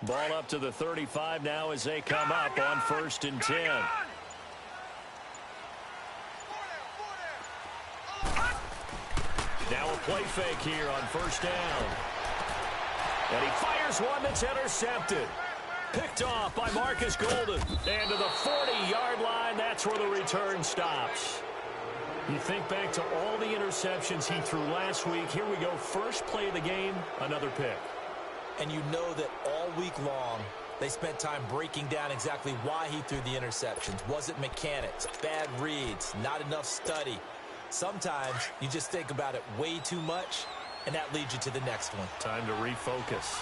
Ball up to the 35 now as they come up on 1st and 10. Now a play fake here on 1st down. And he fires one that's intercepted. Picked off by Marcus Golden. And to the 40-yard line, that's where the return stops. You think back to all the interceptions he threw last week. Here we go, first play of the game, another pick. And you know that all week long, they spent time breaking down exactly why he threw the interceptions. Was it mechanics, bad reads, not enough study? Sometimes you just think about it way too much, and that leads you to the next one. Time to refocus.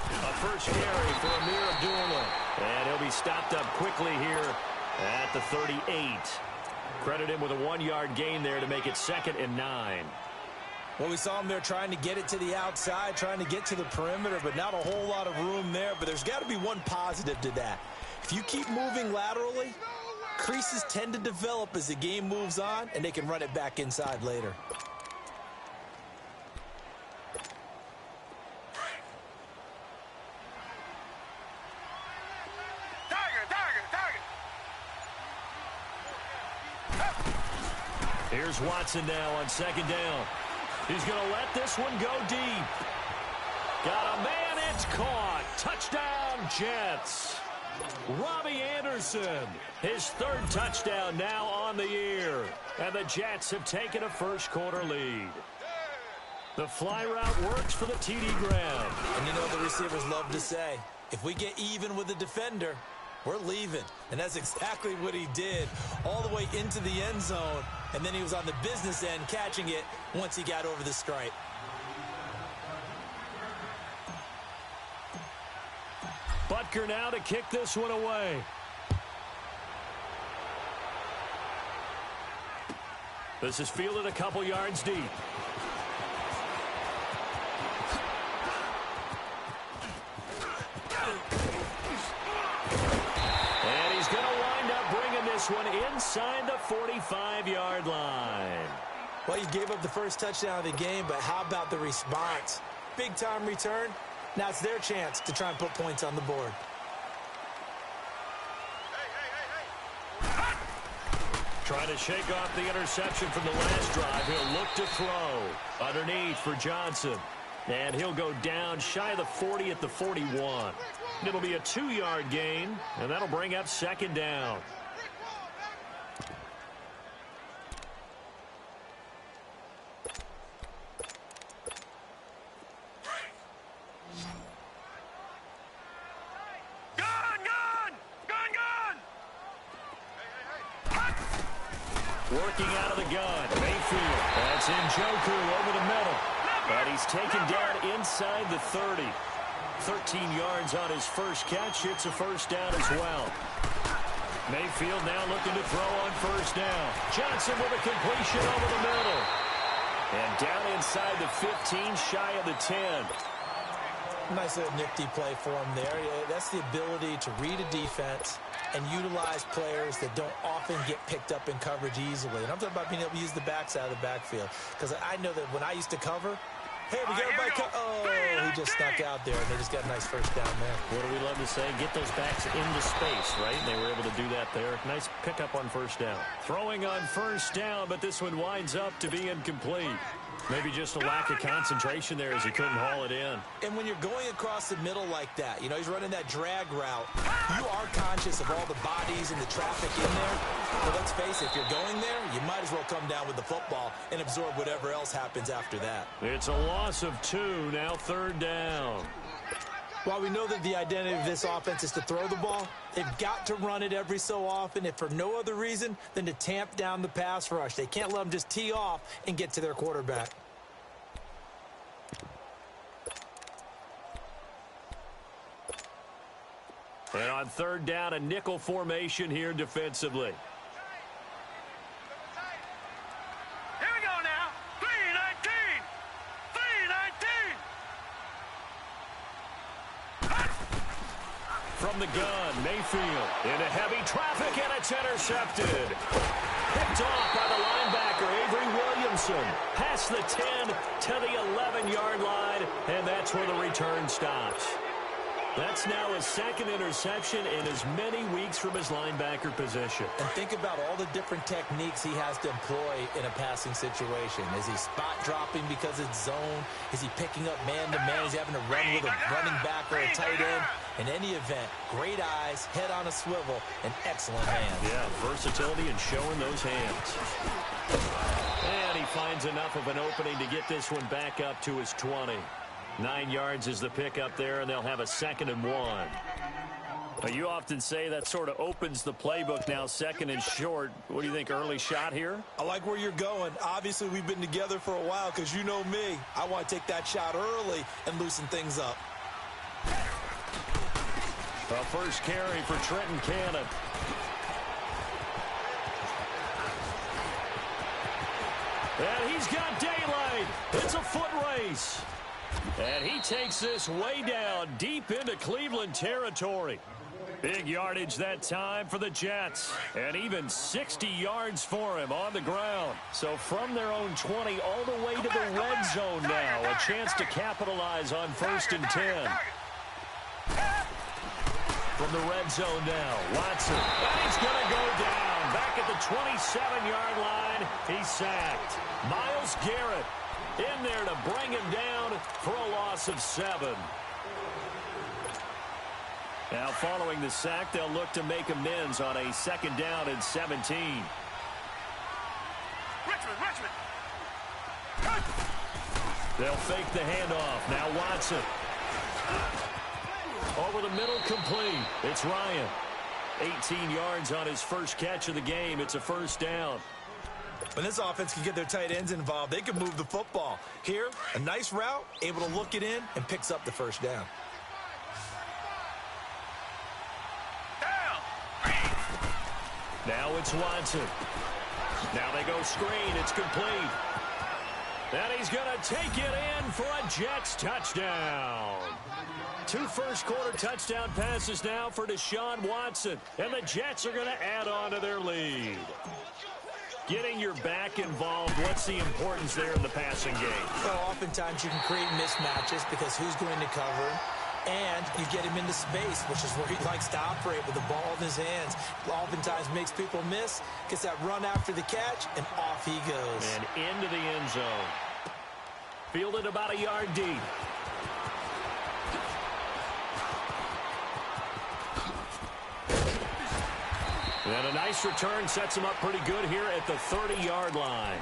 A first carry for Amir Abdullah. And he'll be stopped up quickly here at the 38. Credit him with a 1-yard gain there to make it 2nd and 9. Well, we saw him there trying to get it to the outside, trying to get to the perimeter, but not a whole lot of room there. But there's got to be one positive to that. If you keep moving laterally, creases tend to develop as the game moves on, and they can run it back inside later. Here's Watson now on 2nd down. He's going to let this one go deep. Got a man, it's caught. Touchdown, Jets. Robbie Anderson, his 3rd touchdown now on the year. And the Jets have taken a first-quarter lead. The fly route works for the TD ground. And you know what the receivers love to say? If we get even with the defender, we're leaving. And that's exactly what he did all the way into the end zone. And then he was on the business end catching it once he got over the stripe. Butker now to kick this one away. This is fielded a couple yards deep. And he's going to wind up bringing this one inside the 45-yard line. Well, you gave up the first touchdown of the game, but how about the response? Big-time return. Now it's their chance to try and put points on the board. Trying to shake off the interception from the last drive. He'll look to throw. Underneath for Johnson. And he'll go down shy of the 40 at the 41. It'll be a 2-yard gain, and that'll bring up 2nd down. Working out of the gun. Mayfield. That's Njoku over the middle. But he's taken down inside the 30. 13 yards on his first catch. It's a first down as well. Mayfield now looking to throw on 1st down. Johnson with a completion over the middle. And down inside the 15, shy of the 10. Nice little nifty play for him there. Yeah, that's the ability to read a defense and utilize players that don't often get picked up in coverage easily. And I'm talking about being able to use the backside of the backfield. Because I know that when I used to cover, hey, we got everybody oh, he just snuck out there, and they just got a nice first down there. What do we love to say? Get those backs into space, right? And they were able to do that there. Nice pickup on 1st down. Throwing on 1st down, but this one winds up to be incomplete. Maybe just a lack of concentration there as he couldn't haul it in. And when you're going across the middle like that, you know, he's running that drag route, you are conscious of all the bodies and the traffic in there. But let's face it, if you're going there, you might as well come down with the football and absorb whatever else happens after that. It's a loss of 2, now 3rd down. While we know that the identity of this offense is to throw the ball, they've got to run it every so often, if for no other reason than to tamp down the pass rush. They can't let them just tee off and get to their quarterback. And on 3rd down, a nickel formation here defensively. Here we go now. 3-19. 3-19. From the gun, Mayfield into heavy traffic, and it's intercepted. Picked off by the linebacker, Avery Williams. Anderson past the 10 to the 11-yard line, and that's where the return stops. That's now his second interception in as many weeks from his linebacker position. And think about all the different techniques he has to employ in a passing situation. Is he spot dropping because it's zone? Is he picking up man-to-man? Is he having to run with a running back or a tight end? In any event, great eyes, head on a swivel, and excellent hands. Yeah, versatility and showing those hands. And he finds enough of an opening to get this one back up to his 20. 9 yards is the pickup there, and they'll have a 2nd and 1. Well, you often say that sort of opens the playbook now, 2nd and short. What do you think, early shot here? I like where you're going. Obviously, we've been together for a while because you know me. I want to take that shot early and loosen things up. A first carry for Trenton Cannon. And he's got daylight. It's a foot race. And he takes this way down, deep into Cleveland territory. Big yardage that time for the Jets. And even 60 yards for him on the ground. So from their own 20 all the way to the red zone now. A chance to capitalize on 1st and 10. From the red zone now, Watson. And he's going to go down. Back at the 27-yard line, he's sacked. Myles Garrett in there to bring him down for a loss of 7. Now following the sack, they'll look to make amends on a 2nd down and 17. Richmond. They'll fake the handoff. Now Watson. Over the middle, complete. It's Ryan. 18 yards on his first catch of the game. It's a 1st down. When this offense can get their tight ends involved, they can move the football. Here, a nice route, able to look it in, and picks up the 1st down. Now it's Watson. Now they go screen. It's complete. And he's going to take it in for a Jets touchdown. 2 first-quarter touchdown passes now for Deshaun Watson. And the Jets are going to add on to their lead. Getting your back involved, what's the importance there in the passing game? Well, oftentimes you can create mismatches because who's going to cover him, and you get him into space, which is where he likes to operate with the ball in his hands. Oftentimes makes people miss, gets that run after the catch, and off he goes. And into the end zone. Fielded about a yard deep. And a nice return sets him up pretty good here at the 30-yard line.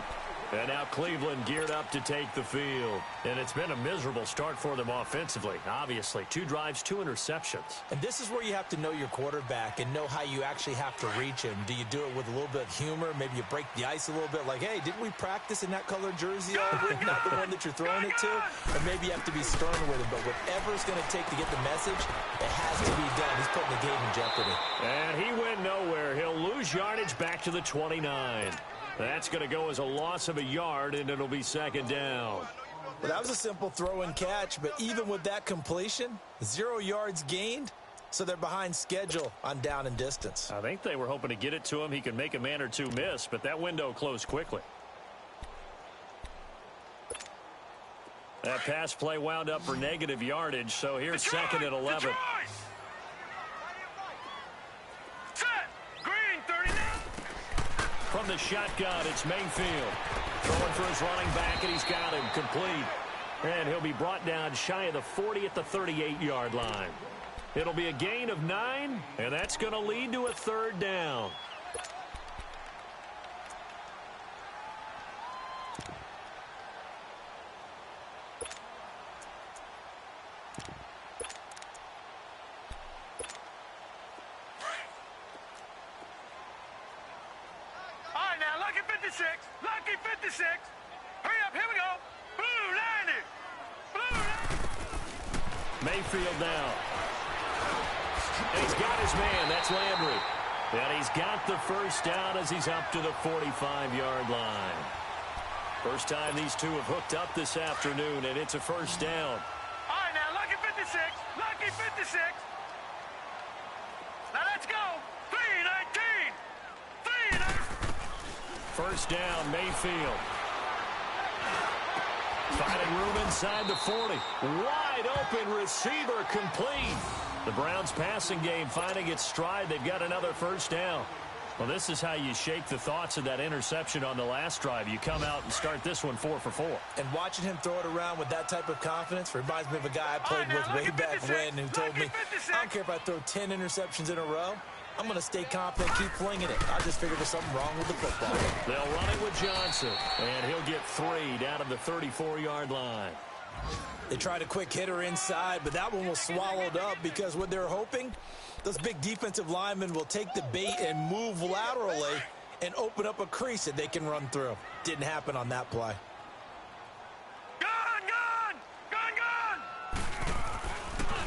And now Cleveland geared up to take the field. And it's been a miserable start for them offensively, obviously. 2 drives, 2 interceptions. And this is where you have to know your quarterback and know how you actually have to reach him. Do you do it with a little bit of humor? Maybe you break the ice a little bit like, hey, didn't we practice in that colored jersey all week? Not the one that you're throwing it to? Or maybe you have to be stern with him. But whatever it's going to take to get the message, it has to be done. He's putting the game in jeopardy. And he went nowhere. He'll lose yardage back to the 29. That's going to go as a loss of a yard, and it'll be 2nd down. Well, that was a simple throw and catch, but even with that completion, 0 yards gained, so they're behind schedule on down and distance. I think they were hoping to get it to him. He can make a man or two miss, but that window closed quickly. That pass play wound up for negative yardage, so here's 2nd and 11. From the shotgun, it's Mayfield. Throwing for his running back, and he's got him complete. And he'll be brought down shy of the 40 at the 38-yard line. It'll be a gain of 9, and that's going to lead to a 3rd down. Lucky 56. Hurry up, here we go. Blue 90. Mayfield now. And he's got his man. That's Landry. And he's got the 1st down as he's up to the 45-yard line. First time these two have hooked up this afternoon, and it's a 1st down. All right, now, Lucky 56. Lucky 56. Now, let's go. 319. 319. 1st down, Mayfield. Finding room inside the 40. Wide open receiver complete. The Browns passing game finding its stride. They've got another first down. Well, this is how you shake the thoughts of that interception on the last drive. You come out and start this one 4 for 4. And watching him throw it around with that type of confidence reminds me of a guy I played with way back when who told me, I don't care if I throw 10 interceptions in a row. I'm going to stay confident, keep flinging it. I just figured there's something wrong with the football. They'll run it with Johnson, and he'll get 3 down to the 34-yard line. They tried a quick hitter inside, but that one was swallowed up because what they're hoping, those big defensive linemen will take the bait and move laterally and open up a crease that they can run through. Didn't happen on that play.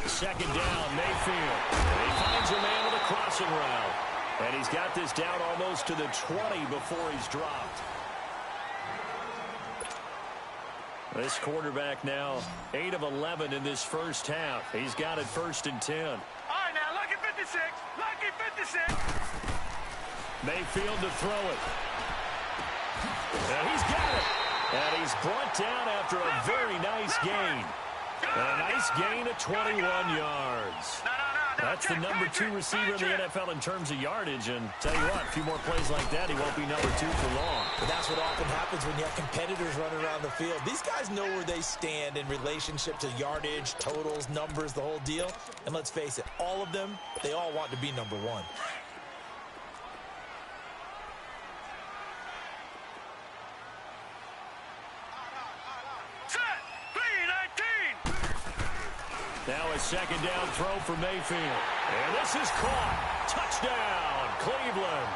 Second down, Mayfield. And he finds a man with a crossing route. And he's got this down almost to the 20 before he's dropped. This quarterback now 8 of 11 in this first half. He's got it 1st and 10. All right, now, lucky 56. Lucky 56. Mayfield to throw it. And he's got it. And he's brought down after a very nice gain. And a nice gain of 21 yards. That's the number 2 receiver in the NFL in terms of yardage. And tell you what, a few more plays like that, he won't be number 2 for long. But that's what often happens when you have competitors running around the field. These guys know where they stand in relationship to yardage, totals, numbers, the whole deal. And let's face it, all of them, they all want to be number 1. Now a second down throw for Mayfield. And this is caught. Touchdown, Cleveland.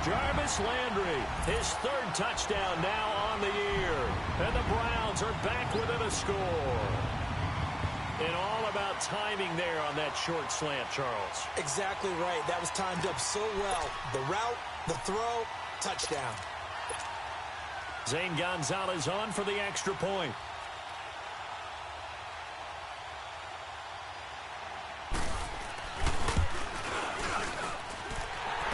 Jarvis Landry, his 3rd touchdown now on the year. And the Browns are back within a score. And all about timing there on that short slant, Charles. Exactly right. That was timed up so well. The route, the throw, touchdown. Zane Gonzalez on for the extra point.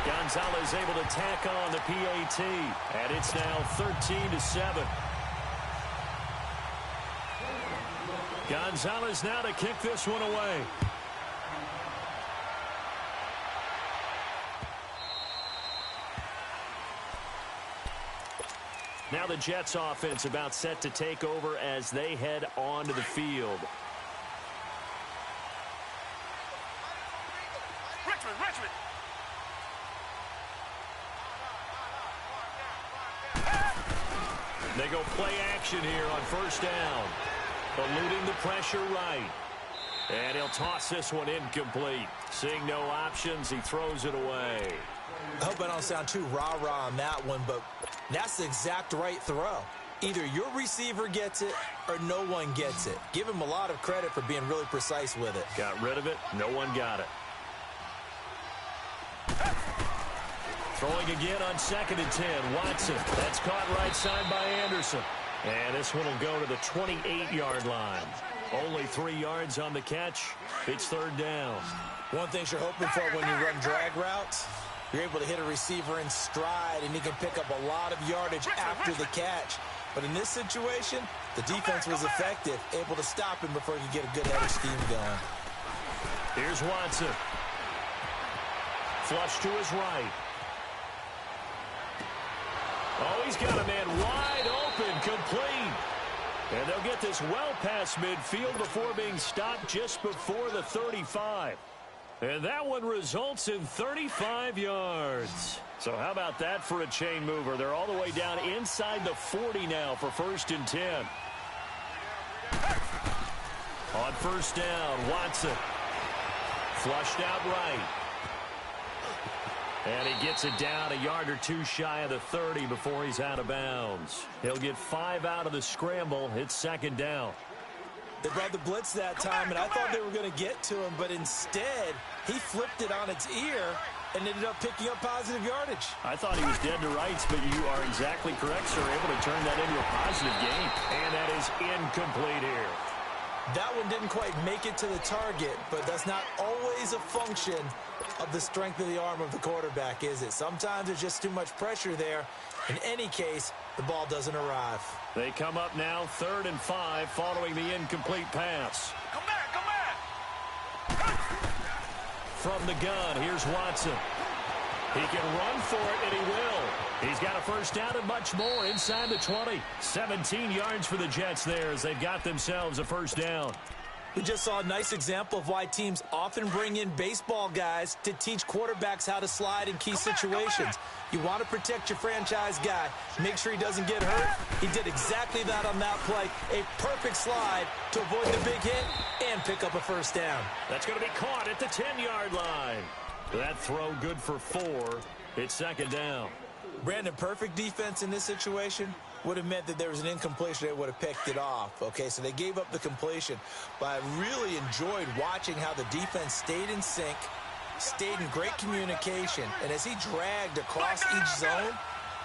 Gonzalez able to tack on the PAT, and it's now 13-7. Gonzalez now to kick this one away. Now the Jets offense about set to take over as they head onto the field. Richmond. They go play action here on first down. Eluding the pressure right. And he'll toss this one incomplete. Seeing no options, he throws it away. I hope I don't sound too rah-rah on that one, but that's the exact right throw. Either your receiver gets it or no one gets it. Give him a lot of credit for being really precise with it. Got rid of it. No one got it. Throwing again on 2nd and 10. Watson. That's caught right side by Anderson. And this one will go to the 28-yard line. Only 3 yards on the catch. It's 3rd down. One thing you're hoping for when you run drag routes, you're able to hit a receiver in stride, and he can pick up a lot of yardage after the catch. But in this situation, the defense was effective, able to stop him before he could get a good head of steam going. Here's Watson. Flush to his right. Oh, he's got a man wide open, complete. And they'll get this well past midfield before being stopped just before the 35. And that one results in 35 yards. So how about that for a chain mover? They're all the way down inside the 40 now for 1st and 10. On first down, Watson. Flushed out right. And he gets it down a yard or 2 shy of the 30 before he's out of bounds. He'll get 5 out of the scramble. It's 2nd down. They brought the blitz that time, and I thought they were going to get to him, but instead, he flipped it on its ear and ended up picking up positive yardage. I thought he was dead to rights, but you are exactly correct, sir. Able to turn that into a positive gain. And that is incomplete here. That one didn't quite make it to the target, but that's not always a function of the strength of the arm of the quarterback, is it? Sometimes there's just too much pressure there. In any case, The ball doesn't arrive. They come up now 3rd and 5 following the incomplete pass. Come back. From the gun, here's Watson. He can run for it, and he will. He's got a first down and much more inside the 20. 17 yards for the Jets there as they've got themselves a first down. We just saw a nice example of why teams often bring in baseball guys to teach quarterbacks how to slide in key situations. You want to protect your franchise guy. Make sure he doesn't get hurt. He did exactly that on that play. A perfect slide to avoid the big hit and pick up a first down. That's going to be caught at the 10-yard line. That throw good for 4. It's 2nd down. Brandon, perfect defense in this situation would have meant that there was an incompletion. They would have picked it off. Okay, so they gave up the completion. But I really enjoyed watching how the defense stayed in sync, stayed in great communication. And as he dragged across each zone,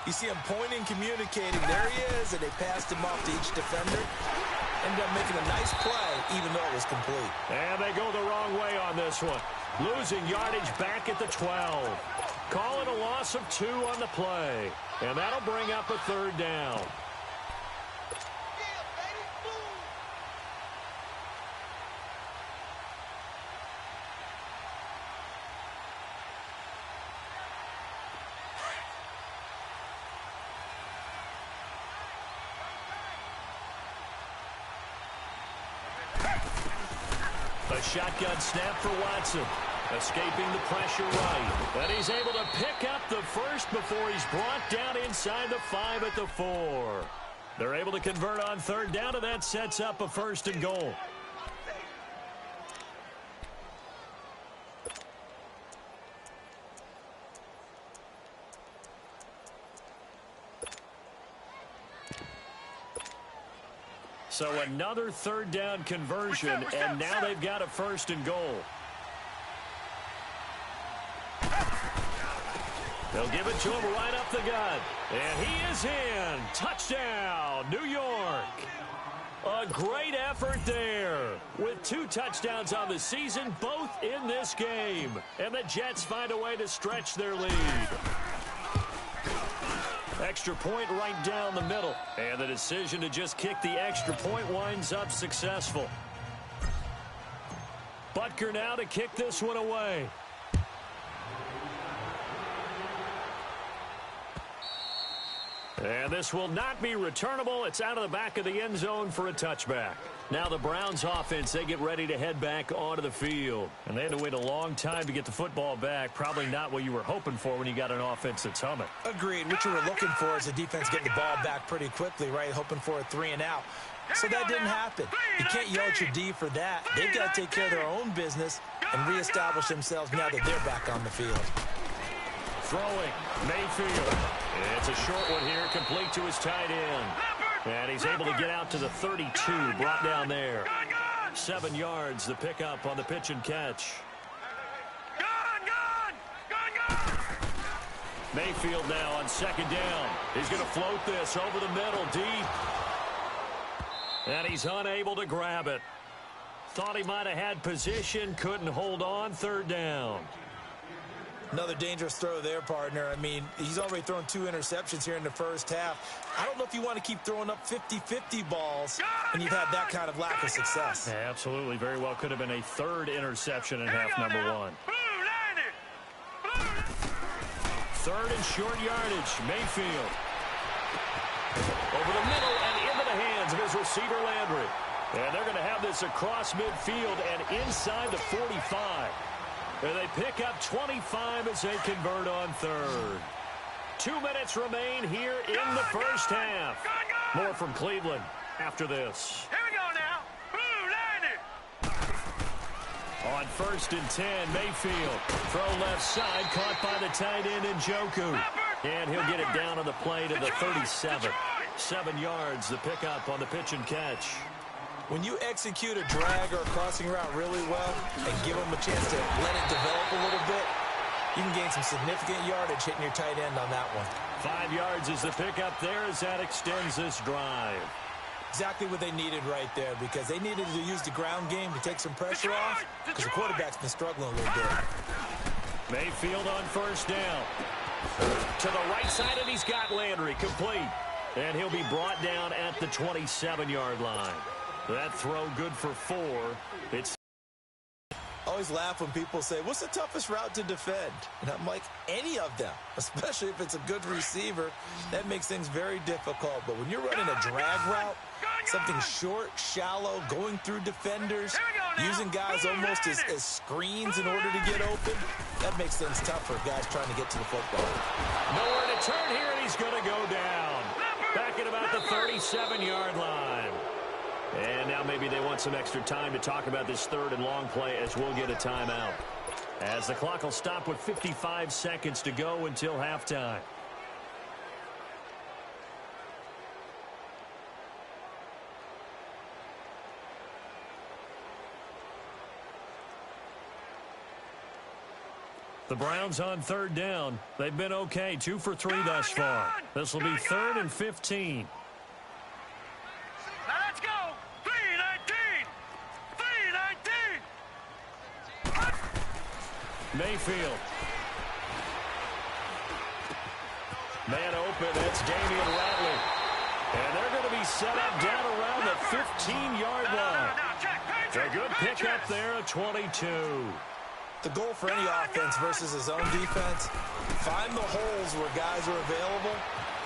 you see him pointing, communicating. There he is, and they passed him off to each defender. Ended up making a nice play, even though it was complete. And they go the wrong way on this one. Losing yardage back at the 12. Call it a loss of 2 on the play. And that'll bring up a 3rd down. A shotgun snap for Watson. Escaping the pressure right. And he's able to pick up the first before he's brought down inside the 5 at the 4. They're able to convert on 3rd down, and that sets up a 1st and goal. So another 3rd down conversion, and now they've got a 1st and goal. They'll give it to him right up the gut. And he is in. Touchdown, New York. A great effort there. With 2 touchdowns on the season, both in this game. And the Jets find a way to stretch their lead. Extra point right down the middle. And the decision to just kick the extra point winds up successful. Butker now to kick this one away. And this will not be returnable. It's out of the back of the end zone for a touchback. Now the Browns offense, they get ready to head back onto the field. And they had to wait a long time to get the football back. Probably not what you were hoping for when you got an offense that's humming. Agreed. What you were looking for is the defense getting the ball back pretty quickly, right? Hoping for a 3 and out. So that didn't happen. You can't yell at your D for that. They've got to take care of their own business and reestablish themselves now that they're back on the field. Throwing, Mayfield. It's a short one here, complete to his tight end. And he's able to get out to the 32, brought down there. 7 yards, the pickup on the pitch and catch. Mayfield now on 2nd down. He's going to float this over the middle, deep. And he's unable to grab it. Thought he might have had position, couldn't hold on, 3rd down. Another dangerous throw there, partner. I mean, he's already thrown 2 interceptions here in the first half. I don't know if you want to keep throwing up 50-50 balls when you've had that kind of lack of success. Yeah, absolutely. Very well could have been a 3rd interception in half number 1. 3rd and short yardage. Mayfield. Over the middle and into the hands of his receiver, Landry. And they're going to have this across midfield and inside the 45. And they pick up 25 as they convert on 3rd. 2 minutes remain here in the first half. More from Cleveland after this. Here we go now. On 1st and 10, Mayfield. Throw left side, caught by the tight end Njoku. And he'll get it down on the play to the 37. 7 yards, the pickup on the pitch and catch. When you execute a drag or a crossing route really well and give them a chance to let it develop a little bit, you can gain some significant yardage hitting your tight end on that one. 5 yards is the pickup there as that extends this drive. Exactly what they needed right there, because they needed to use the ground game to take some pressure off, because the quarterback's been struggling a little bit. Mayfield on 1st down. To the right side, and he's got Landry complete. And he'll be brought down at the 27-yard line. That throw good for 4. It's always laugh when people say, what's the toughest route to defend? And I'm like, any of them, especially if it's a good receiver. That makes things very difficult. But when you're running a drag route, something short, shallow, going through defenders, using guys almost as screens in order to get open, that makes things tough for guys trying to get to the football. Nowhere to turn here, and he's going to go down. Back at about the 37-yard line. And now maybe they want some extra time to talk about this third and long play as we'll get a timeout. As the clock will stop with 55 seconds to go until halftime. The Browns on third down. They've been okay, 2 for 3 thus far. This will be 3rd and 15. Now let's go. 3-19. 3-19. Mayfield. Man open, it's Damian Ratley. And they're going to be set up down around the 15-yard line. A good pickup there at 22. The goal for any offense versus his own defense, find the holes where guys are available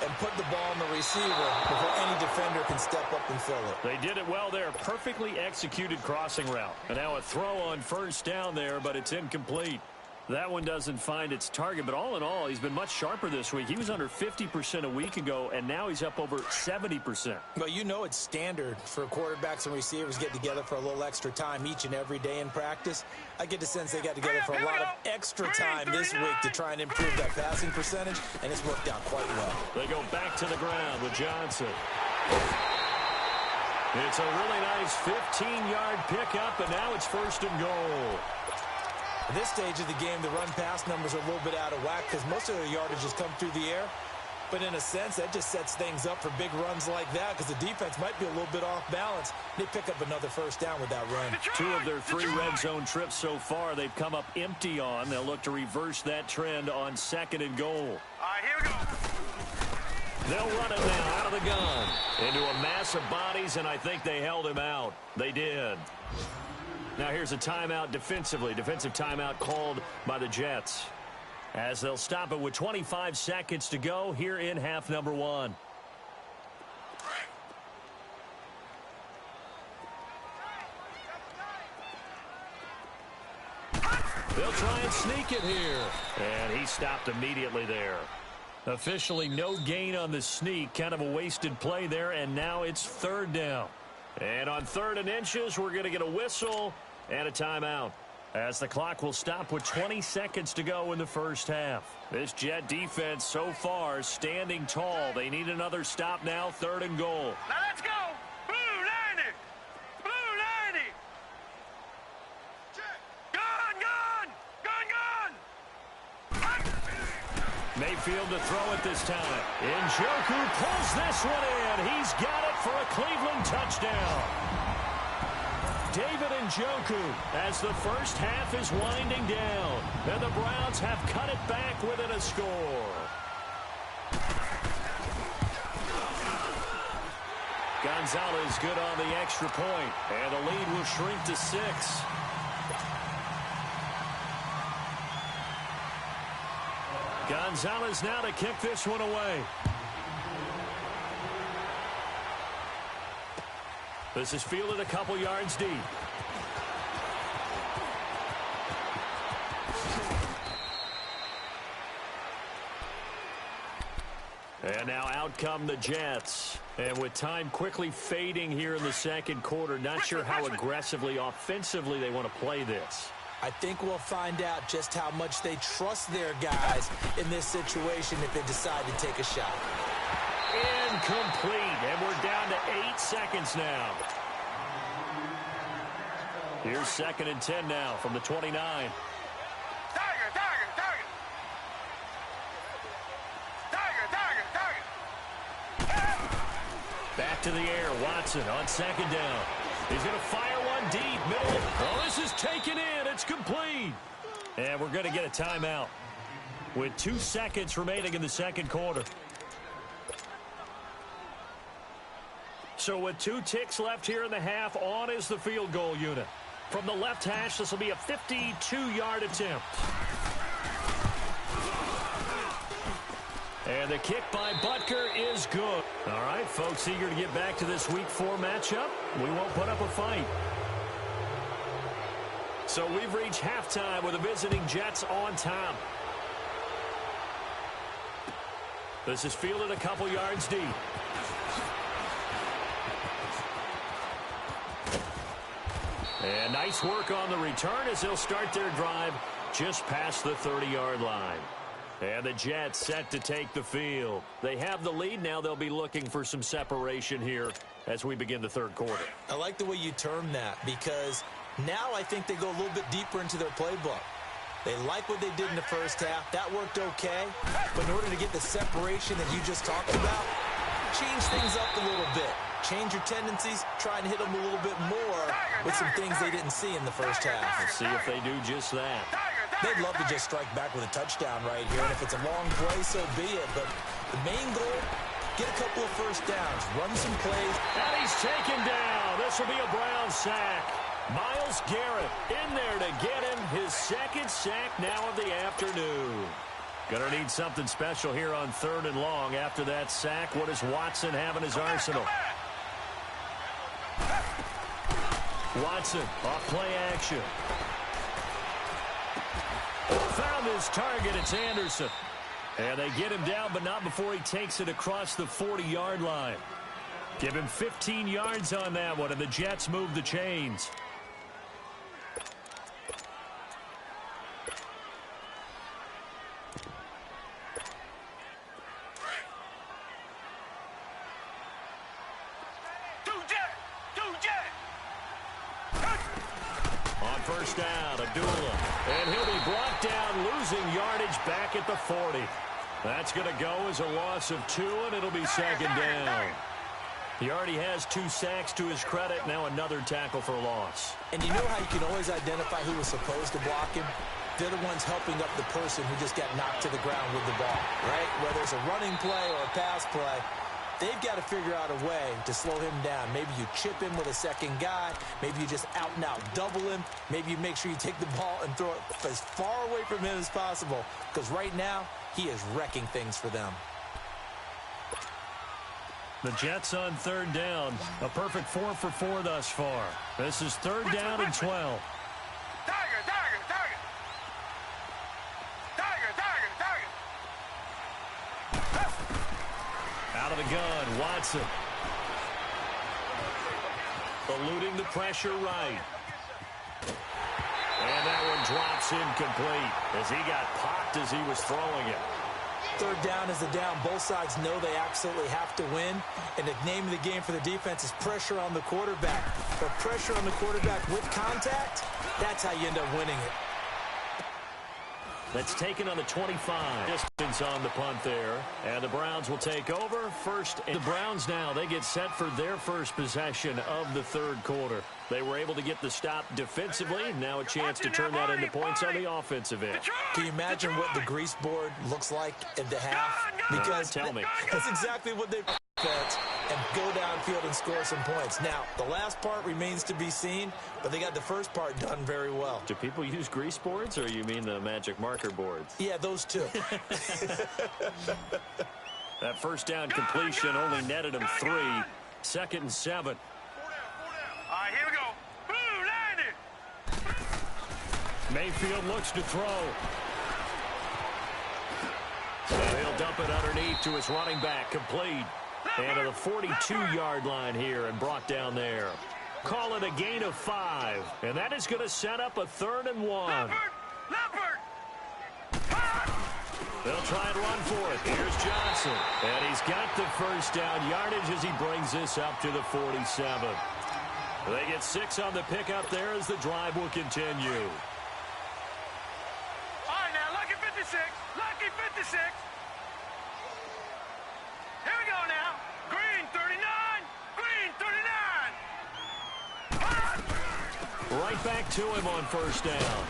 and put the ball in the receiver before any defender can step up and fill it. They did it well there. Perfectly executed crossing route. And now a throw on first down there, but it's incomplete. That one doesn't find its target, but all in all, he's been much sharper this week. He was under 50% a week ago, and now he's up over 70%. Well, you know it's standard for quarterbacks and receivers get together for a little extra time each and every day in practice. I get the sense they got together for a lot of extra time this week to try and improve that passing percentage, and it's worked out quite well. They go back to the ground with Johnson. It's a really nice 15-yard pickup, and now it's 1st and goal. At this stage of the game, the run-pass numbers are a little bit out of whack because most of their yardage has come through the air. But in a sense, that just sets things up for big runs like that because the defense might be a little bit off balance. They pick up another first down with that run. 2 of their 3 red zone trips so far, they've come up empty on. They'll look to reverse that trend on 2nd and goal. All right, here we go. They'll run it now out of the gun into a mass of bodies, and I think they held him out. They did. Now here's a timeout defensively. Defensive timeout called by the Jets. As they'll stop it with 25 seconds to go here in half number 1. They'll try and sneak it here. And he stopped immediately there. Officially no gain on the sneak. Kind of a wasted play there, and now it's 3rd down. And on 3rd and inches, we're going to get a whistle and a timeout. As the clock will stop with 20 seconds to go in the first half. This Jet defense so far standing tall. They need another stop now, 3rd and goal. Now let's go. Blue 90. Blue 90. Gun, gun. Gun, gun. Mayfield to throw it this time. Njoku pulls this one in. He's got it for a Cleveland touchdown. David Njoku as the first half is winding down. And the Browns have cut it back within a score. Gonzalez good on the extra point. And the lead will shrink to 6. Gonzalez now to kick this one away. This is fielded a couple yards deep. And now out come the Jets. And with time quickly fading here in the second quarter, not sure how aggressively, offensively they want to play this. I think we'll find out just how much they trust their guys in this situation if they decide to take a shot. Incomplete, and we're down to 8 seconds now. Here's 2nd and 10 now from the 29. Tiger, tiger, tiger. Tiger, tiger, tiger. Back to the air, Watson on 2nd down. He's going to fire one deep, middle. Oh, this is taken in. It's complete. And we're going to get a timeout with 2 seconds remaining in the second quarter. So with 2 ticks left here in the half, on is the field goal unit. From the left hash, this will be a 52-yard attempt. And the kick by Butker is good. All right, folks, eager to get back to this Week 4 matchup. We won't put up a fight. So we've reached halftime with the visiting Jets on top. This is fielded a couple yards deep. And nice work on the return as they'll start their drive just past the 30-yard line. And the Jets set to take the field. They have the lead. Now they'll be looking for some separation here as we begin the third quarter. I like the way you term that because now I think they go a little bit deeper into their playbook. They like what they did in the first half. That worked okay. But in order to get the separation that you just talked about, change things up a little bit. Change your tendencies. Try and hit them a little bit more with some things they didn't see in the first half. Let's see if they do just that. They'd love to just strike back with a touchdown right here. And if it's a long play, so be it. But the main goal, get a couple of first downs. Run some plays. And he's taken down. This will be a Brown sack. Myles Garrett in there to get him his second sack now of the afternoon. Gonna need something special here on 3rd and long. After that sack, what does Watson have in his arsenal? Watson off play action. Found his target. It's Anderson. And they get him down, but not before he takes it across the 40-yard line. Give him 15 yards on that one, and the Jets move the chains. On first down, Abdullah. And he'll be brought down, losing yardage back at the 40. That's going to go as a loss of 2, and it'll be second down. He already has 2 sacks to his credit. Now another tackle for loss. And you know how you can always identify who was supposed to block him? They're the ones helping up the person who just got knocked to the ground with the ball, right? Whether it's a running play or a pass play, they've got to figure out a way to slow him down. Maybe you chip him with a second guy. Maybe you just out-and-out double him. Maybe you make sure you take the ball and throw it as far away from him as possible. Because right now, he is wrecking things for them. The Jets on 3rd down. A perfect 4 for 4 thus far. This is 3rd down and 12. Out of the gun, Watson. Eluding the pressure right. And that one drops incomplete as he got popped as he was throwing it. 3rd down is the down. Both sides know they absolutely have to win. And the name of the game for the defense is pressure on the quarterback. But pressure on the quarterback with contact, that's how you end up winning it. That's taken on the 25. Distance on the punt there. And the Browns will take over first. The Browns now, they get set for their first possession of the 3rd quarter. They were able to get the stop defensively. Now a chance to turn that into points on the offensive end. Can you imagine what the grease board looks like at the half? Because tell me. That's exactly what they defense and go downfield and score some points. Now, the last part remains to be seen, but they got the first part done very well. Do people use grease boards, or you mean the magic marker boards? Yeah, those two. That first down completion only netted him 3. 2nd and 7. All right, here we go. Boom, landed. Mayfield looks to throw. And he'll dump it underneath to his running back, complete. And to the 42-yard line here and brought down there. Call it a gain of 5. And that is going to set up a 3rd and 1. They'll try and run for it. Here's Johnson. And he's got the first down yardage as he brings this up to the 47. They get 6 on the pickup there as the drive will continue. All right, now, lucky 56. Lucky 56. Here we go now. Green 39. Green 39. Right back to him on first down.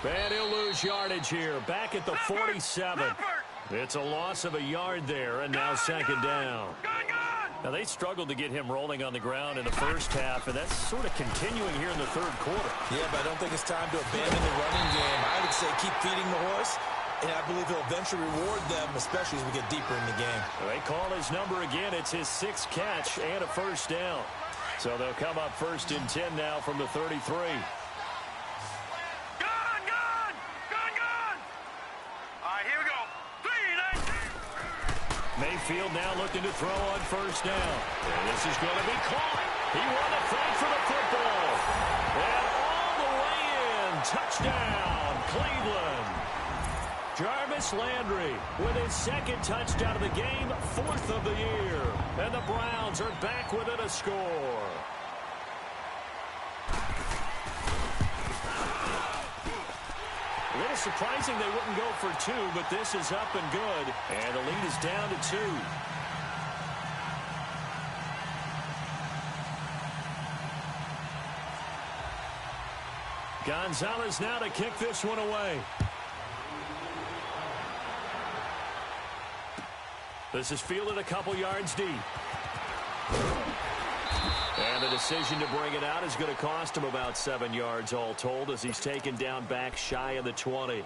And he'll lose yardage here. Back at the 47. It's a loss of a yard there, and now 2nd down. Now, they struggled to get him rolling on the ground in the first half, and that's sort of continuing here in the third quarter. Yeah, but I don't think it's time to abandon the running game. I would say keep feeding the horse, and I believe he'll eventually reward them, especially as we get deeper in the game. They call his number again. It's his 6th catch and a first down. So they'll come up 1st and 10 now from the 33. Mayfield now looking to throw on first down. And this is going to be caught. He won the fight for the football. And all the way in. Touchdown, Cleveland. Jarvis Landry with his 2nd touchdown of the game, 4th of the year. And the Browns are back within a score. A little surprising they wouldn't go for 2, but this is up and good. And the lead is down to 2. Gonzalez now to kick this one away. This is fielded a couple yards deep. And the decision to bring it out is going to cost him about 7 yards all told as he's taken down back shy of the 20.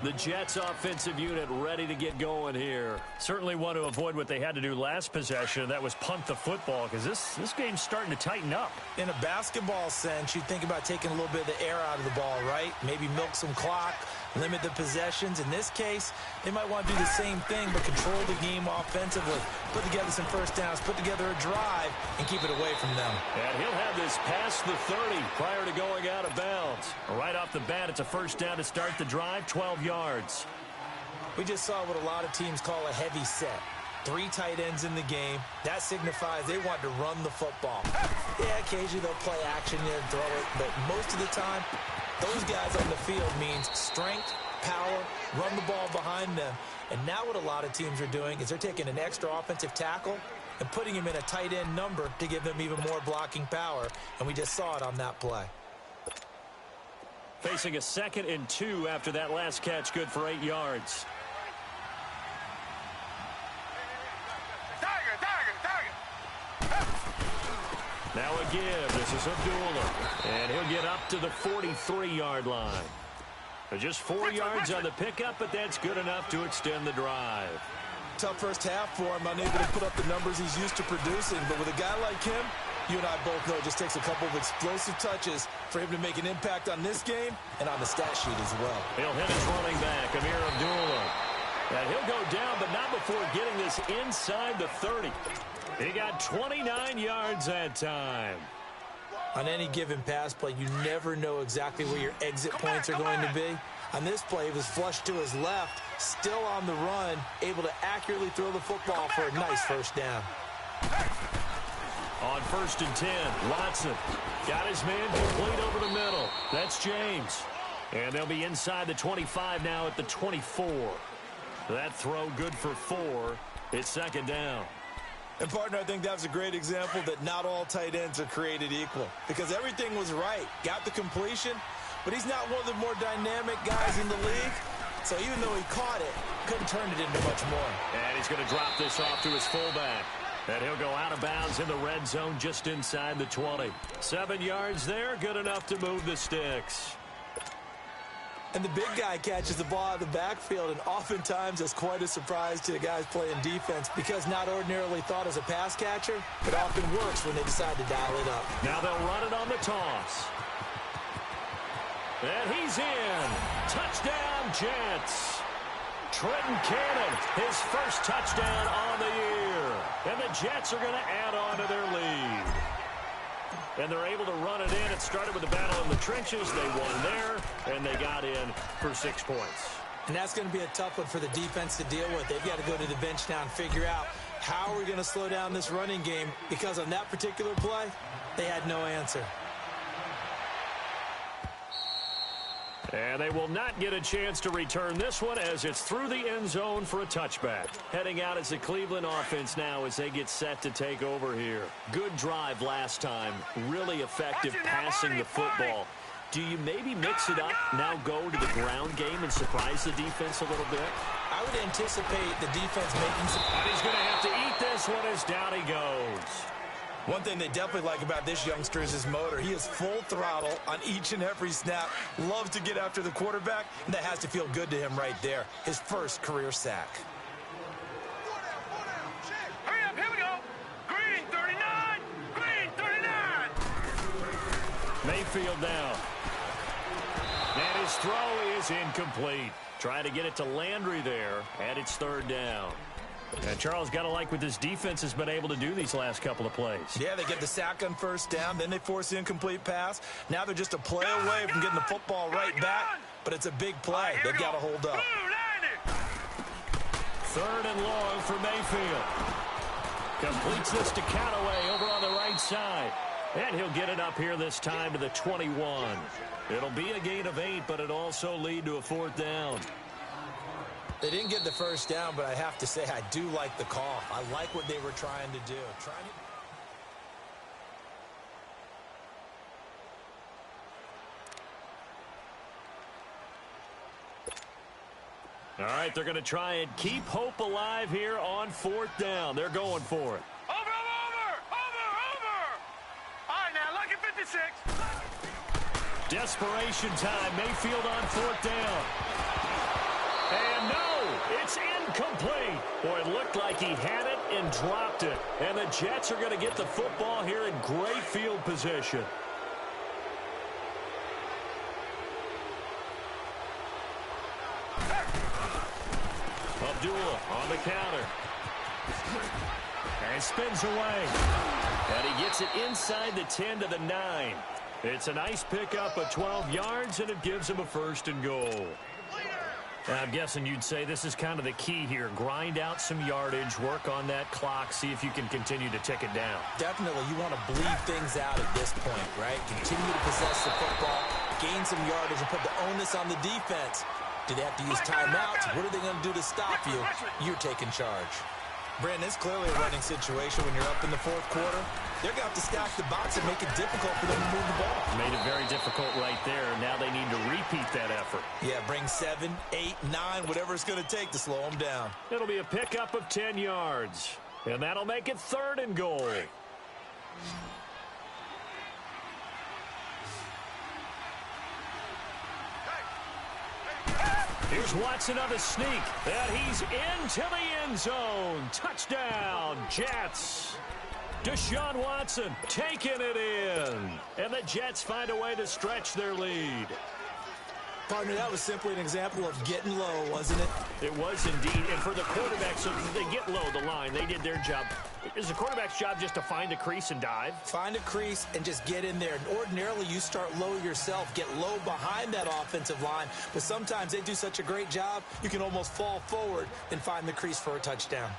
The Jets offensive unit ready to get going here. Certainly want to avoid what they had to do last possession. That was punt the football because this game's starting to tighten up. In a basketball sense, you think about taking a little bit of the air out of the ball, right? Maybe milk some clock, limit the possessions. In this case, they might want to do the same thing but control the game offensively. Put together some first downs, put together a drive, and keep it away from them. And he'll have this past the 30 prior to going out of bounds. Right off the bat, it's a first down to start the drive, 12 yards. We just saw what a lot of teams call a heavy set. 3 tight ends in the game. That signifies they want to run the football. Yeah, occasionally they'll play action and throw it, but most of the time, those guys on the field means strength, power, run the ball behind them. And now what a lot of teams are doing is they're taking an extra offensive tackle and putting him in a tight end number to give them even more blocking power. And we just saw it on that play. Facing a 2nd and 2 after that last catch, good for 8 yards. Now a give. This is Abdullah. And he'll get up to the 43-yard line. Just 4 yards on the pickup, but that's good enough to extend the drive. Tough first half for him, unable to put up the numbers he's used to producing. But with a guy like him, you and I both know it just takes a couple of explosive touches for him to make an impact on this game and on the stat sheet as well. He'll hit his running back, Amir Abdullah. And he'll go down, but not before getting this inside the 30. He got 29 yards that time. On any given pass play, you never know exactly where your exit points are going to be. On this play, he was flushed to his left, still on the run, able to accurately throw the football for a nice first down. On 1st and 10, Watson got his man complete over the middle. That's James. And they'll be inside the 25 now at the 24. That throw good for 4. It's 2nd down. And, partner, I think that was a great example that not all tight ends are created equal because everything was right. Got the completion, but he's not one of the more dynamic guys in the league. So even though he caught it, couldn't turn it into much more. And he's going to drop this off to his fullback. And he'll go out of bounds in the red zone just inside the 20. 7 yards there, good enough to move the sticks. And the big guy catches the ball out of the backfield, and oftentimes that's quite a surprise to the guys playing defense because not ordinarily thought as a pass catcher, it often works when they decide to dial it up. Now they'll run it on the toss. And he's in. Touchdown, Jets. Trenton Cannon, his first touchdown on the year. And the Jets are going to add on to their lead. And they're able to run it in. It started with a battle in the trenches. They won there, and they got in for 6 points. And that's going to be a tough one for the defense to deal with. They've got to go to the bench now and figure out how are we going to slow down this running game because on that particular play, they had no answer. And they will not get a chance to return this one as it's through the end zone for a touchback. Heading out as the Cleveland offense now as they get set to take over here. Good drive last time. Really effective passing the football. Do you maybe mix it up, now go to the ground game and surprise the defense a little bit? I I would anticipate the defense making some... And he's going to have to eat this one as down he goes. One thing they definitely like about this youngster is his motor. He is full throttle on each and every snap. Loves to get after the quarterback, and that has to feel good to him right there. His first career sack. Hurry up, here we go. Green 39, green 39. Mayfield now. And his throw is incomplete. Trying to get it to Landry there, and it's third down. And Charles, got to like what this defense has been able to do these last couple of plays. Yeah, they get the sack on first down, then they force the incomplete pass. Now they're just a play away from getting the football right back, but it's a big play. They've got to hold up. Third and long for Mayfield. Completes this to Callaway over on the right side. And he'll get it up here this time to the 21. It'll be a gain of 8, but it'll also lead to a fourth down. They didn't get the first down, but I have to say I do like the call. I like what they were trying to do. All right, they're going to try and keep hope alive here on fourth down. They're going for it. Over. All right, now, lucky 56. Desperation time. Mayfield on fourth down. And no, it's incomplete. Boy, it looked like he had it and dropped it. And the Jets are going to get the football here in great field position. Abdullah on the counter. And spins away. And he gets it inside the 10 to the 9. It's a nice pickup of 12 yards, and it gives him a first and goal. I'm guessing you'd say this is kind of the key here. Grind out some yardage, work on that clock, see if you can continue to tick it down. Definitely, you want to bleed things out at this point, right? Continue to possess the football, gain some yardage, and put the onus on the defense. Do they have to use timeouts? What are they going to do to stop you? You're taking charge. Brandon, it's clearly a running situation when you're up in the fourth quarter. They're going to have to stack the box and make it difficult for them to move the ball. Made it very difficult right there. Now they need to repeat that effort. Yeah, bring 7, 8, 9, whatever it's going to take to slow them down. It'll be a pickup of 10 yards. And that'll make it third and goal. Here's Watson on the sneak. And he's into the end zone. Touchdown, Jets. Deshaun Watson taking it in. And the Jets find a way to stretch their lead. Partner, that was simply an example of getting low, wasn't it? It was indeed. And for the quarterback, so they get low the line. They did their job. Is the quarterback's job just to find a crease and dive? Find a crease and just get in there. And ordinarily, you start low yourself, get low behind that offensive line. But sometimes they do such a great job, you can almost fall forward and find the crease for a touchdown.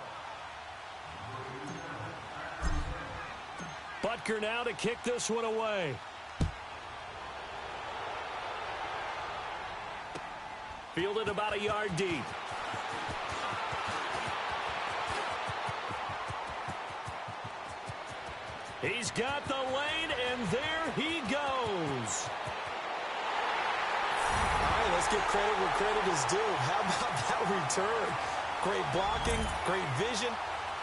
Butker now to kick this one away. Fielded about a yard deep. He's got the lane, and there he goes. All right, let's give credit where credit is due. How about that return? Great blocking, great vision,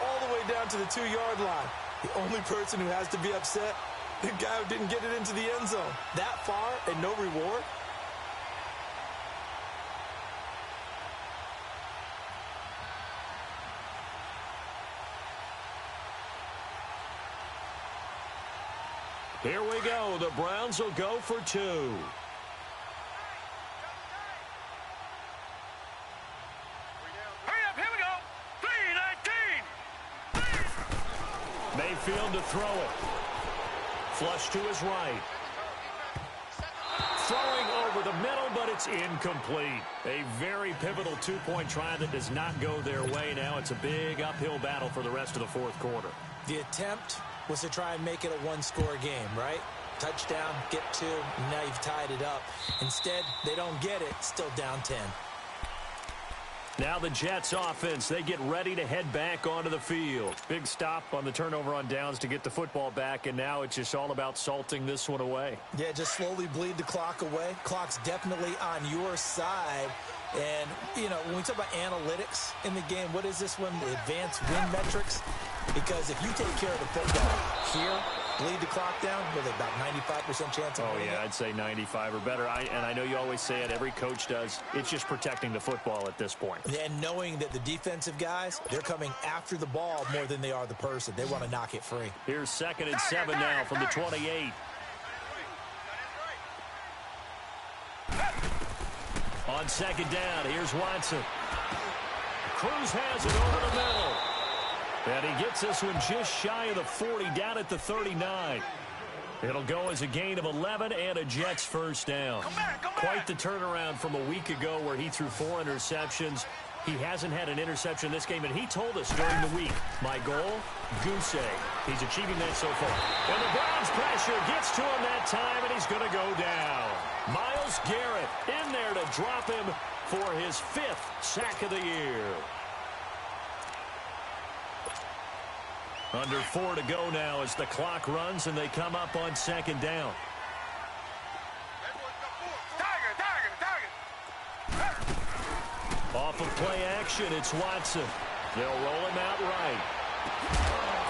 all the way down to the 2-yard line. The only person who has to be upset, the guy who didn't get it into the end zone. That far and no reward? Here we go. The Browns will go for 2. Hurry up, here we go. 3-19. Mayfield to throw it. Flush to his right. Throwing over the middle, but it's incomplete. A very pivotal 2-point try that does not go their way. Now it's a big uphill battle for the rest of the fourth quarter. The attempt was to try and make it a one-score game, right? Touchdown, get 2, and now you've tied it up. Instead, they don't get it, still down 10. Now the Jets offense, they get ready to head back onto the field. Big stop on the turnover on downs to get the football back, and now it's just all about salting this one away. Yeah, just slowly bleed the clock away. Clock's definitely on your side. And, you know, when we talk about analytics in the game, what is this one? The advanced win metrics? Because if you take care of the football here, bleed the clock down, with about 95% chance of winning. Oh, yeah, I'd say 95 or better. And I know you always say it, every coach does. It's just protecting the football at this point. And knowing that the defensive guys, they're coming after the ball more than they are the person. They want to knock it free. Here's 2nd and 7 now from the 28. On 2nd down, here's Watson. Cruz has it over the middle. And he gets this one just shy of the 40, down at the 39. It'll go as a gain of 11 and a Jets first down. Quite the turnaround from a week ago where he threw 4 interceptions. He hasn't had an interception this game, and he told us during the week, my goal, goose egg. He's achieving that so far. And the Browns pressure gets to him that time, and he's going to go down. Myles Garrett in there to drop him for his 5th sack of the year. Under 4 to go now as the clock runs and they come up on 2nd down. Off of play action, it's Watson. They'll roll him out right.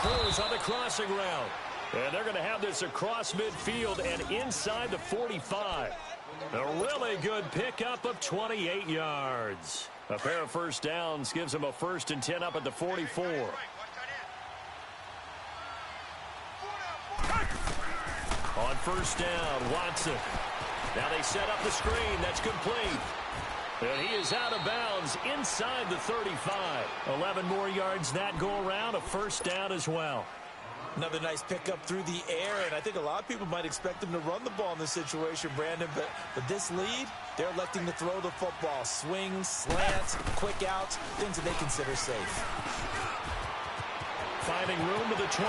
Cruz on the crossing route. And they're going to have this across midfield and inside the 45. A really good pickup of 28 yards. A pair of first downs gives them a 1st and 10 up at the 44. On 1st down, Watson. Now they set up the screen. That's complete. And he is out of bounds inside the 35. 11 more yards that go around. A 1st down as well. Another nice pickup through the air, and I think a lot of people might expect them to run the ball in this situation, Brandon, but with this lead, they're electing to throw the football. Swings, slants, quick outs, things that they consider safe. Finding room to the 20.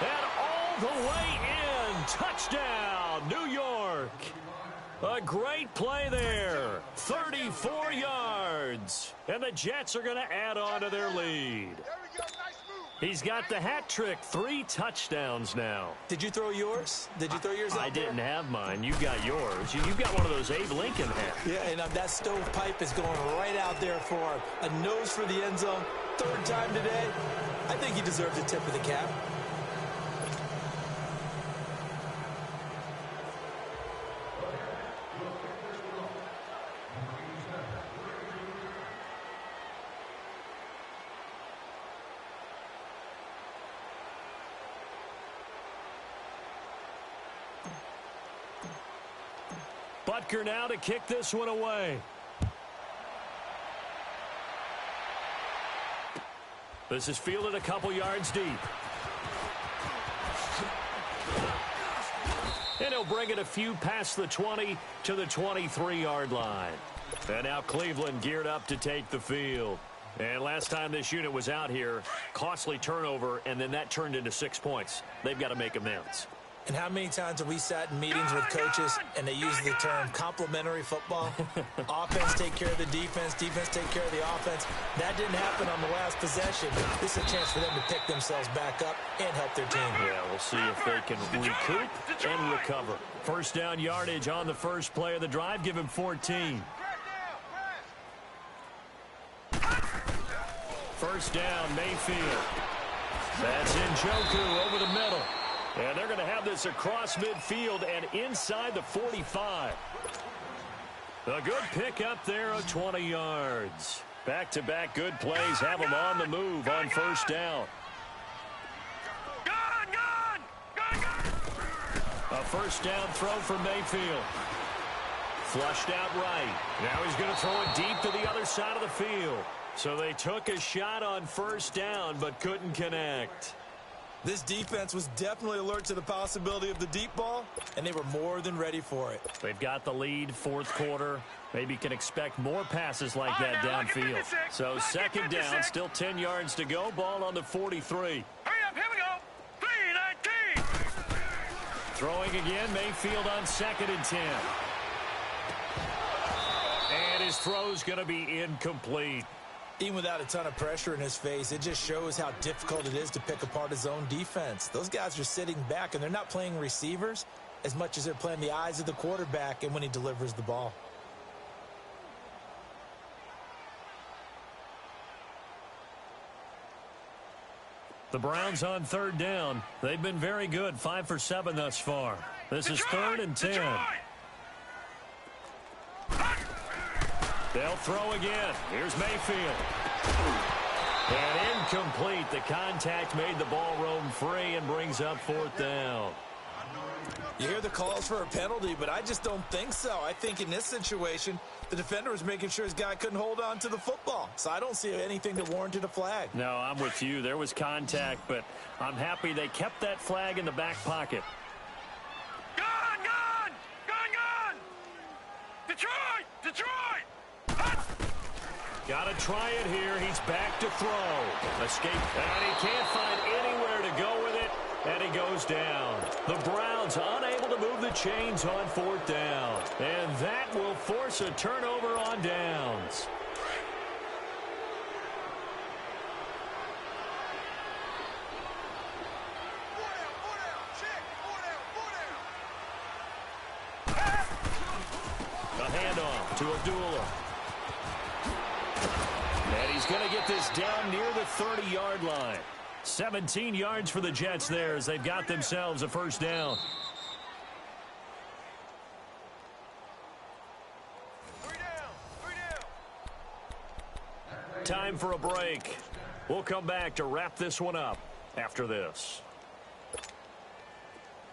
And all the way in. Touchdown, New York. A great play there. 34 yards. And the Jets are going to add on to their lead. He's got the hat trick. 3 touchdowns now. Did you throw yours? Did you throw yours out I there? didn't have mine. You got yours. You've got one of those Abe Lincoln hats. Yeah, and that stovepipe is going right out there for a nose for the end zone. 3rd time today. I think he deserves a tip of the cap. Butker now to kick this one away. This is fielded a couple yards deep. And he'll bring it a few past the 20 to the 23-yard line. And now Cleveland geared up to take the field. And last time this unit was out here, costly turnover, and then that turned into 6 points. They've got to make amends. And how many times have we sat in meetings with coaches and they use the term complementary football? Offense take care of the defense, defense take care of the offense. That didn't happen on the last possession. This is a chance for them to pick themselves back up and help their team. Yeah, we'll see if they can recoup and recover. 1st down yardage on the first play of the drive. Give him 14. 1st down, Mayfield. That's Njoku over the middle. And they're going to have this across midfield and inside the 45. A good pickup there of 20 yards. Back-to-back good plays have them on the move on 1st down. A 1st down throw for Mayfield. Flushed out right. Now he's going to throw it deep to the other side of the field. So they took a shot on 1st down but couldn't connect. This defense was definitely alert to the possibility of the deep ball, and they were more than ready for it. They've got the lead, 4th quarter. Maybe can expect more passes like that downfield. So 2nd down, still 10 yards to go. Ball on the 43. Hurry up, here we go. 3-19. Throwing again, Mayfield on 2nd and 10. And his His throw's going to be incomplete. Even without a ton of pressure in his face, it just shows how difficult it is to pick apart his own defense. Those guys are sitting back, and they're not playing receivers as much as they're playing the eyes of the quarterback and when he delivers the ball. The Browns on third down. They've been very good, 5 for 7 thus far. This is 3rd and 10. They'll throw again. Here's Mayfield. And incomplete. The contact made the ball roam free and brings up 4th down. You hear the calls for a penalty, but I just don't think so. I think in this situation, the defender was making sure his guy couldn't hold on to the football. So I don't see anything that warranted a flag. No, I'm with you. There was contact, but I'm happy they kept that flag in the back pocket. Gun! Gun! Gun! Gun! Detroit! Detroit! Got to try it here. He's back to throw. Escape. And he can't find anywhere to go with it. And he goes down. The Browns unable to move the chains on 4th down. And that will force a turnover on downs. A handoff to Abdullah. And he's going to get this down near the 30-yard line. 17 yards for the Jets there as they've got themselves a 1st down. Time for a break. We'll come back to wrap this one up after this.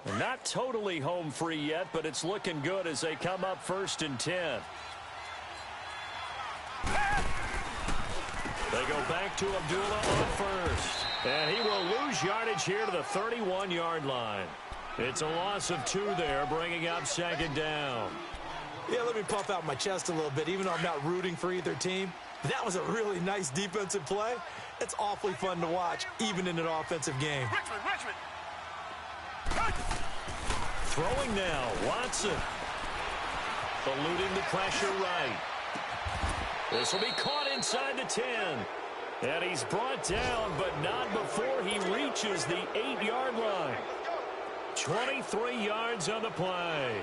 And not totally home free yet, but it's looking good as they come up 1st and 10. They go back to Abdullah on 1st. And he will lose yardage here to the 31-yard line. It's a loss of 2 there, bringing up 2nd down. Yeah, let me puff out my chest a little bit, even though I'm not rooting for either team. That was a really nice defensive play. It's awfully fun to watch, even in an offensive game. Richmond! Throwing now, Watson. Eluding the pressure right. This will be caught inside the 10. And he's brought down, but not before he reaches the 8-yard line. 23 yards on the play.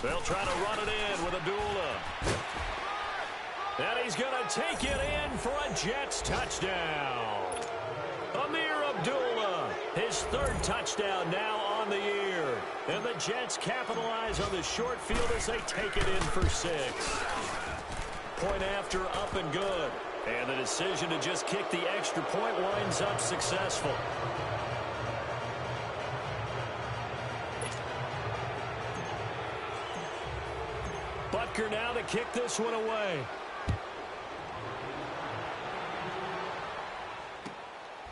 They'll try to run it in with Abdullah. And he's going to take it in for a Jets touchdown. Amir Abdullah, his 3rd touchdown now on the year. And the Jets capitalize on the short field as they take it in for 6. Point after, up and good. And the decision to just kick the extra point winds up successful. Butker now to kick this one away.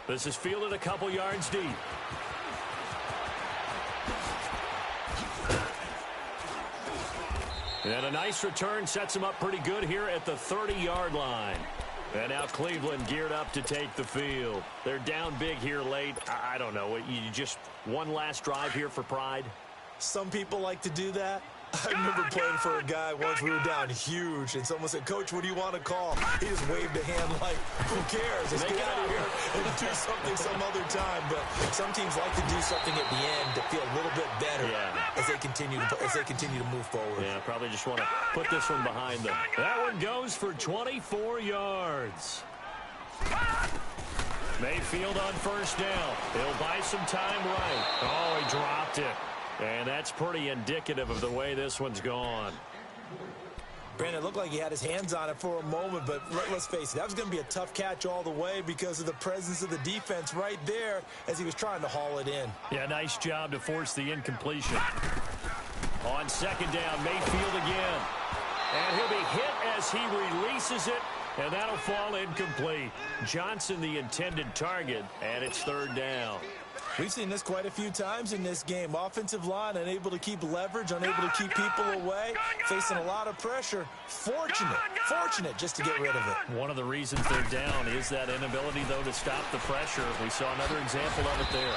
This is fielded a couple yards deep. And a nice return sets him up pretty good here at the 30-yard line. And now Cleveland geared up to take the field. They're down big here late. I don't know. You just one last drive here for pride? Some people like to do that. I remember playing for a guy once. We were down huge, and someone said, "Coach, what do you want to call?" He just waved a hand like, "Who cares? Let's get out of here and do something some other time." But some teams like to do something at the end to feel a little bit better as they continue to move forward. Yeah, probably just want to put this one behind them. That one goes for 24 yards. Mayfield on 1st down. He'll buy some time right. Oh, he dropped it. And that's pretty indicative of the way this one's gone. Brandon, it looked like he had his hands on it for a moment, but let's face it, that was going to be a tough catch all the way because of the presence of the defense right there as he was trying to haul it in. Yeah, nice job to force the incompletion. On second down, Mayfield again. And he'll be hit as he releases it, and that'll fall incomplete. Johnson the intended target, and it's third down. We've seen this quite a few times in this game. Offensive line unable to keep leverage, unable to keep people away, facing a lot of pressure. Fortunate just to get rid of it. One of the reasons they're down is that inability, though, to stop the pressure. We saw another example of it there.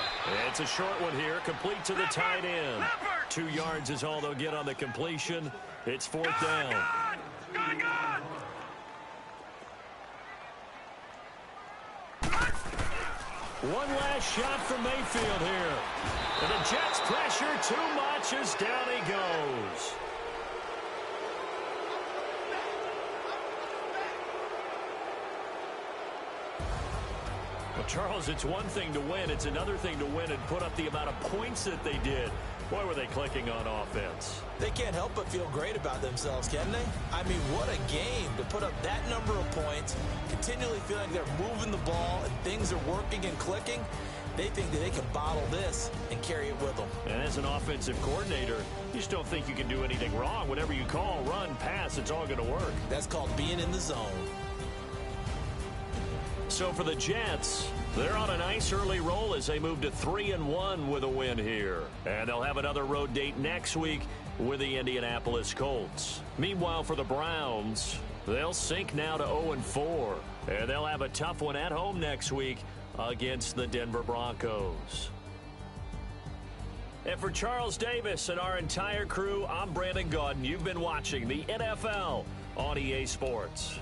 It's a short one here, complete to the tight end. 2 yards is all they'll get on the completion. It's fourth down. One last shot from Mayfield here. And the Jets pressure too much as down he goes. Well, Charles, it's one thing to win. It's another thing to win and put up the amount of points that they did. Boy, were they clicking on offense. They can't help but feel great about themselves, can they? I mean, what a game to put up that number of points, continually feeling they're moving the ball and things are working and clicking. They think that they can bottle this and carry it with them. And as an offensive coordinator, you just don't think you can do anything wrong. Whatever you call, run, pass, it's all going to work. That's called being in the zone. So for the Jets, they're on a nice early roll as they move to 3-1 with a win here. And they'll have another road date next week with the Indianapolis Colts. Meanwhile, for the Browns, they'll sink now to 0-4. And they'll have a tough one at home next week against the Denver Broncos. And for Charles Davis and our entire crew, I'm Brandon Gaudin. You've been watching the NFL on EA Sports.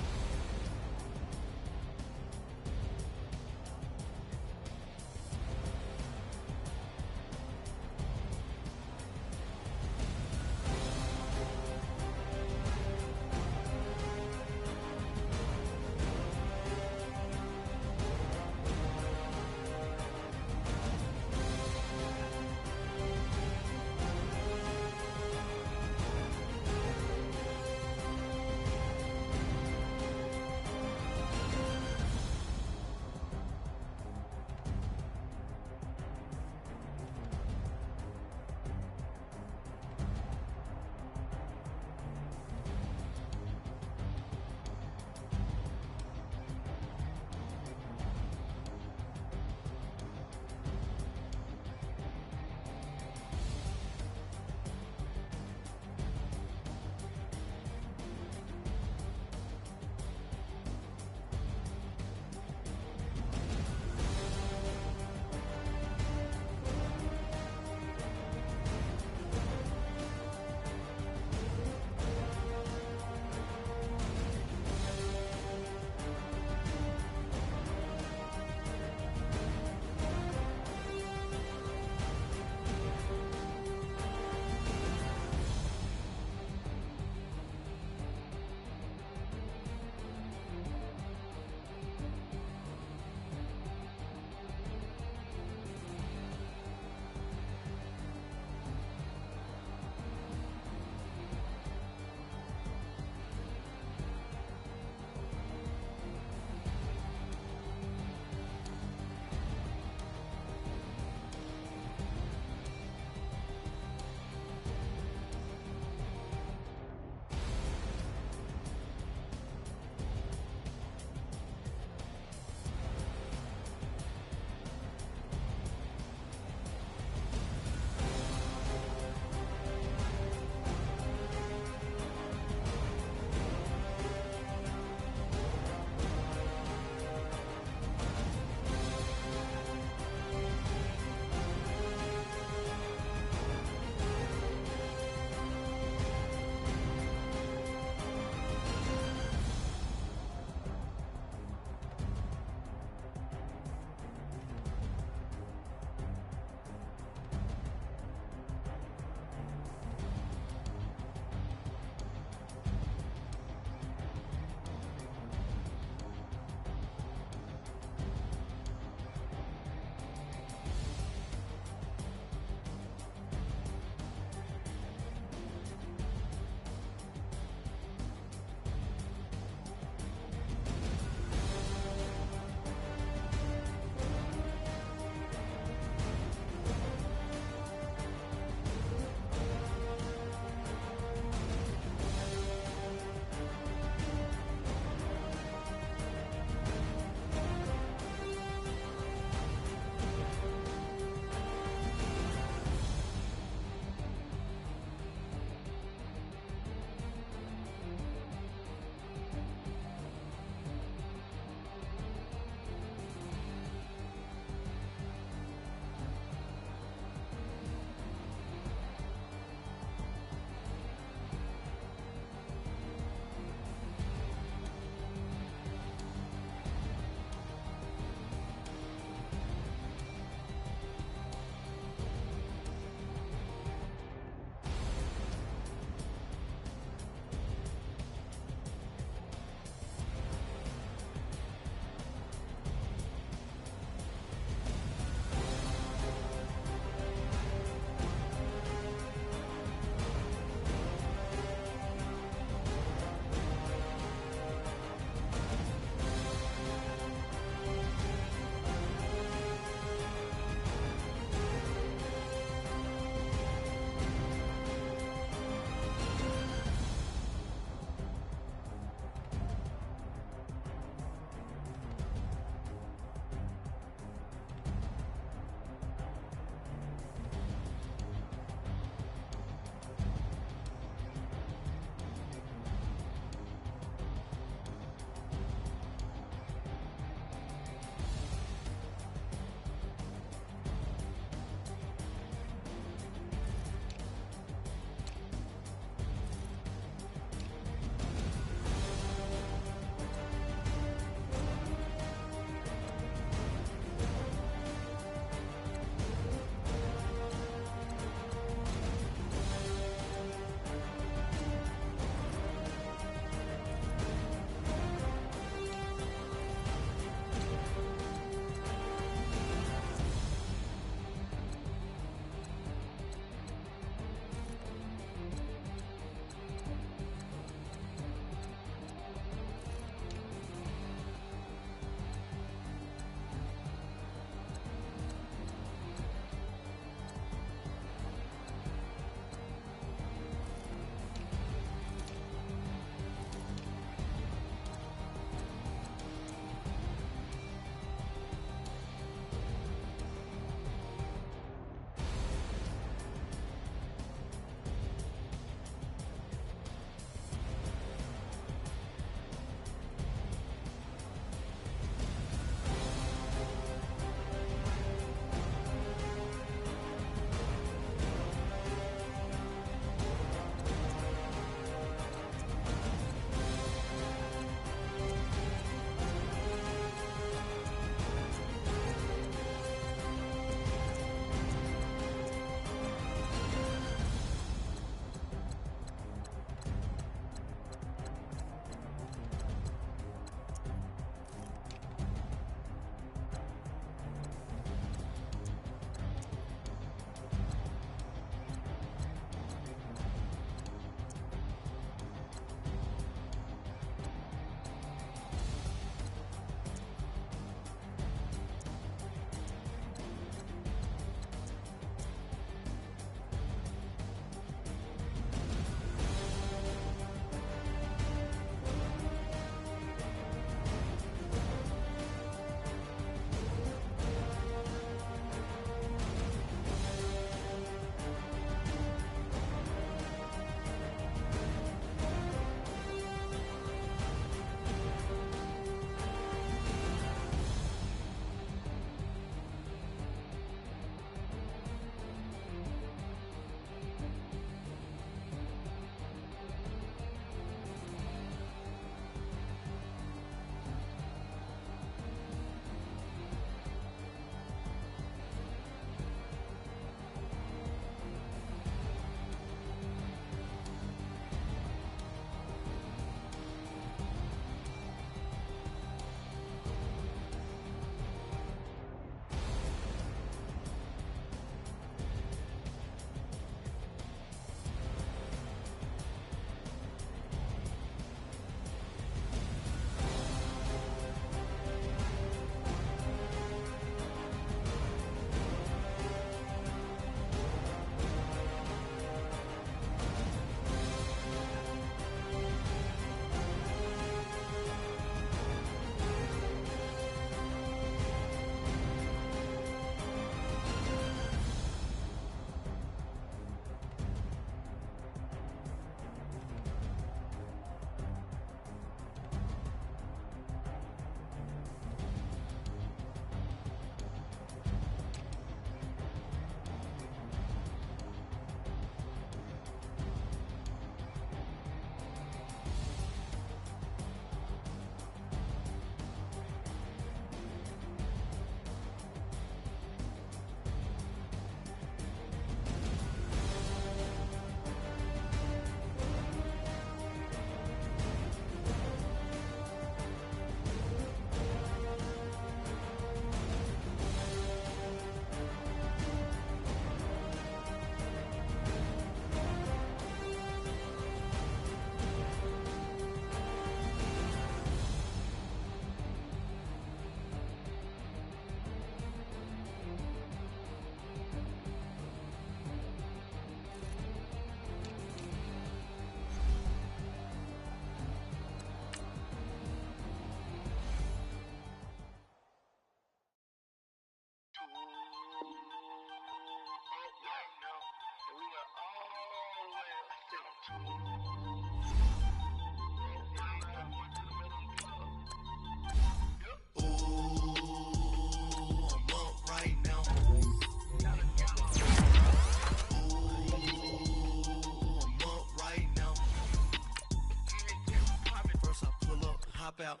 Hop out,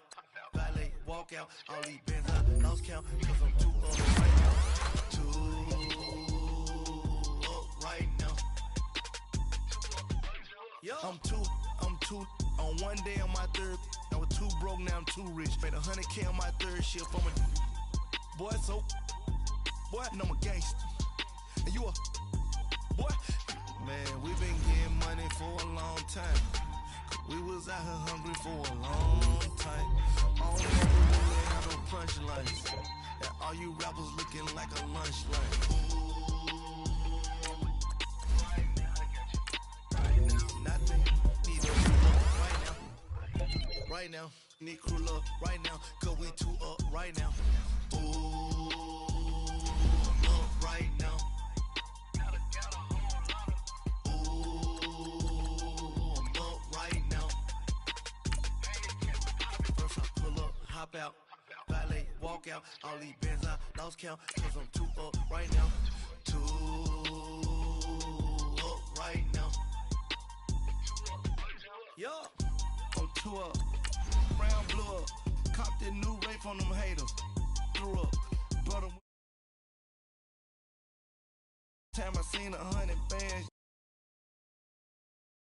valet, walk out, all these bands I lost count, cause I'm too up right now. Too up right now. Yo. I'm too, on one day on my third, I was too broke, now I'm too rich. Made 100K on my third shift, I'm a boy, so, boy, and I'm a gangster. And you a, boy, man, we been getting money for a long time. We was out here hungry for a long time. I don't never really have no punchlines. And all you rappers looking like a lunch line. Nothing. Need to crew up right now. Right now. Need crew up right now. Cause we too up right now. Ooh, I'm up right now. Hop out, valet, walk out, all these bands I lost count, cause I'm too up right now, too up right now. Yo, I'm too up, brown blew up, copped that new rape on them haters, threw up, brought them. Time I seen 100 bands.